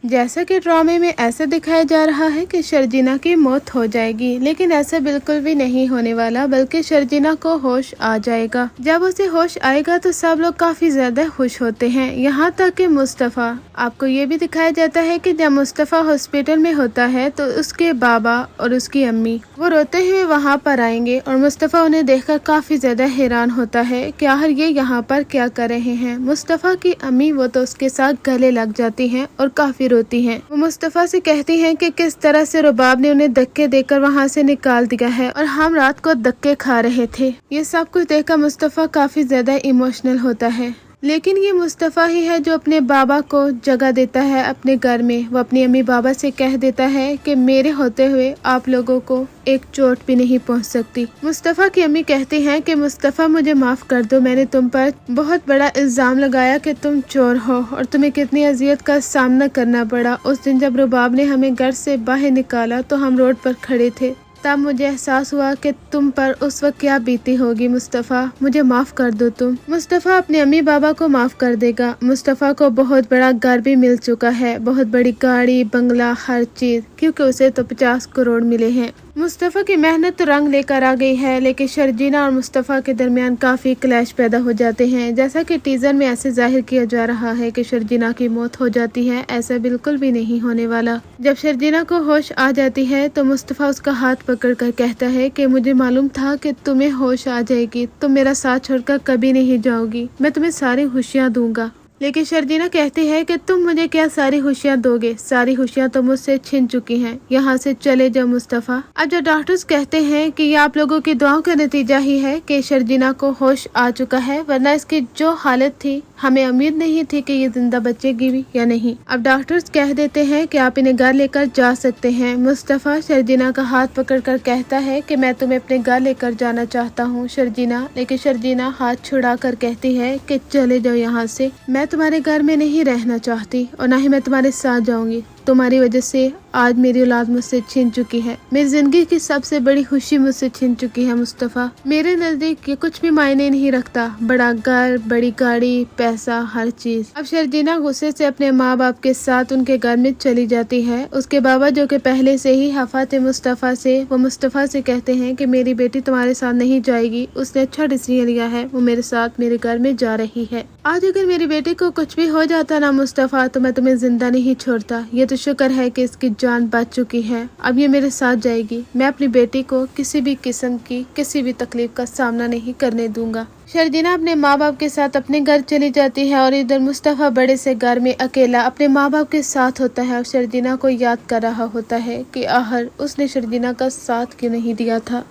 جیسا کہ ڈرامے میں ایسا دکھایا جا رہا ہے کہ شرجینا کی موت ہو جائے گی، لیکن ایسا بالکل بھی نہیں ہونے والا، بلکہ شرجینا کو ہوش آ جائے گا۔ جب اسے ہوش آئے گا تو سب لوگ کافی زیادہ خوش ہوتے ہیں، یہاں تک کہ مصطفیٰ۔ آپ کو یہ بھی دکھایا جاتا ہے کہ جب مصطفیٰ ہاسپٹل میں ہوتا ہے تو اس کے بابا اور اس کی امی وہ روتے ہوئے وہاں پر آئیں گے، اور مصطفیٰ انہیں دیکھ کر کافی زیادہ حیران ہوتا ہے کہ آخر یہ یہاں پر کیا کر رہے ہیں۔ مصطفیٰ کی امی وہ تو اس کے ساتھ گلے لگ جاتی ہیں اور کافی روتی ہیں۔ وہ مصطفیٰ سے کہتی ہیں کہ کس طرح سے رباب نے انہیں دھکے دے کر وہاں سے نکال دیا ہے اور ہم رات کو دھکے کھا رہے تھے۔ یہ سب کچھ دیکھ کر مصطفیٰ کافی زیادہ ایموشنل ہوتا ہے، لیکن یہ مصطفیٰ ہی ہے جو اپنے بابا کو جگہ دیتا ہے اپنے گھر میں۔ وہ اپنی امی بابا سے کہہ دیتا ہے کہ میرے ہوتے ہوئے آپ لوگوں کو ایک چوٹ بھی نہیں پہنچ سکتی۔ مصطفیٰ کی امی کہتی ہیں کہ مصطفیٰ مجھے معاف کر دو، میں نے تم پر بہت بڑا الزام لگایا کہ تم چور ہو، اور تمہیں کتنی اذیت کا سامنا کرنا پڑا۔ اس دن جب رباب نے ہمیں گھر سے باہر نکالا تو ہم روڈ پر کھڑے تھے، تب مجھے احساس ہوا کہ تم پر اس وقت کیا بیتی ہوگی۔ مصطفیٰ مجھے معاف کر دو تم۔ مصطفیٰ اپنے امی بابا کو معاف کر دے گا۔ مصطفیٰ کو بہت بڑا گھر بھی مل چکا ہے، بہت بڑی گاڑی، بنگلہ، ہر چیز، کیونکہ اسے تو 50 کروڑ ملے ہیں۔ مصطفیٰ کی محنت تو رنگ لے کر آ گئی ہے، لیکن شرجینا اور مصطفیٰ کے درمیان کافی کلیش پیدا ہو جاتے ہیں۔ جیسا کہ ٹیزر میں ایسے ظاہر کیا جا رہا ہے کہ شرجینا کی موت ہو جاتی ہے، ایسا بالکل بھی نہیں ہونے والا۔ جب شرجینا کو ہوش آ جاتی ہے تو مصطفیٰ اس کا ہاتھ پکڑ کر کہتا ہے کہ مجھے معلوم تھا کہ تمہیں ہوش آ جائے گی، تم میرا ساتھ چھوڑ کر کبھی نہیں جاؤ گی، میں تمہیں ساری خوشیاں دوں گا۔ لیکن شرجینا کہتی ہے کہ تم مجھے کیا ساری خوشیاں دو گے، ساری خوشیاں تو مجھ سے چھن چکی ہیں، یہاں سے چلے جاؤ مصطفیٰ۔ اب جو ڈاکٹرز کہتے ہیں کہ یہ آپ لوگوں کی دعاؤں کا نتیجہ ہی ہے کہ شرجینا کو ہوش آ چکا ہے، ورنہ اس کی جو حالت تھی ہمیں امید نہیں تھی کہ یہ زندہ بچے گی بھی یا نہیں۔ اب ڈاکٹرز کہہ دیتے ہیں کہ آپ انہیں گھر لے کر جا سکتے ہیں۔ مصطفیٰ شرجینا کا ہاتھ پکڑ کر کہتا ہے کہ میں تمہیں اپنے گھر لے کر جانا چاہتا ہوں شرجینا، لیکن شرجینا ہاتھ چھڑا کر کہتی ہے کہ چلے جاؤ یہاں سے، میں تمہارے گھر میں نہیں رہنا چاہتی اور نہ ہی میں تمہارے ساتھ جاؤں گی۔ تمہاری وجہ سے آج میری اولاد مجھ سے چھن چکی ہے، میری زندگی کی سب سے بڑی خوشی مجھ سے چھن چکی ہے مصطفیٰ۔ میرے نزدیک یہ کچھ بھی معنی نہیں رکھتا، بڑا گھر، بڑی گاڑی، پیسہ، ہر چیز۔ اب شرجینا غصے سے اپنے ماں باپ کے ساتھ ان کے گھر میں چلی جاتی ہے۔ اس کے بابا جو کہ پہلے سے ہی خفا تھے مصطفیٰ سے، وہ مصطفیٰ سے کہتے ہیں کہ میری بیٹی تمہارے ساتھ نہیں جائے گی، اس نے اچھا ڈیسیژن لیا ہے، وہ میرے ساتھ میرے گھر میں جا رہی ہے۔ آج اگر میری بیٹی کو کچھ بھی ہو جاتا نا مصطفیٰ تو میں تمہیں زندہ نہیں چھوڑتا، یہ تو شکر ہے کہ اس کی جان بچ چکی ہے، اب یہ میرے ساتھ جائے گی، میں اپنی بیٹی کو کسی بھی قسم کی کسی بھی تکلیف کا سامنا نہیں کرنے دوں گا۔ شرجینا اپنے ماں باپ کے ساتھ اپنے گھر چلی جاتی ہے، اور ادھر مصطفیٰ بڑے سے گھر میں اکیلا اپنے ماں باپ کے ساتھ ہوتا ہے اور شرجینا کو یاد کر رہا ہوتا ہے کہ آخر اس نے شرجینا کا ساتھ کیوں نہیں دیا تھا۔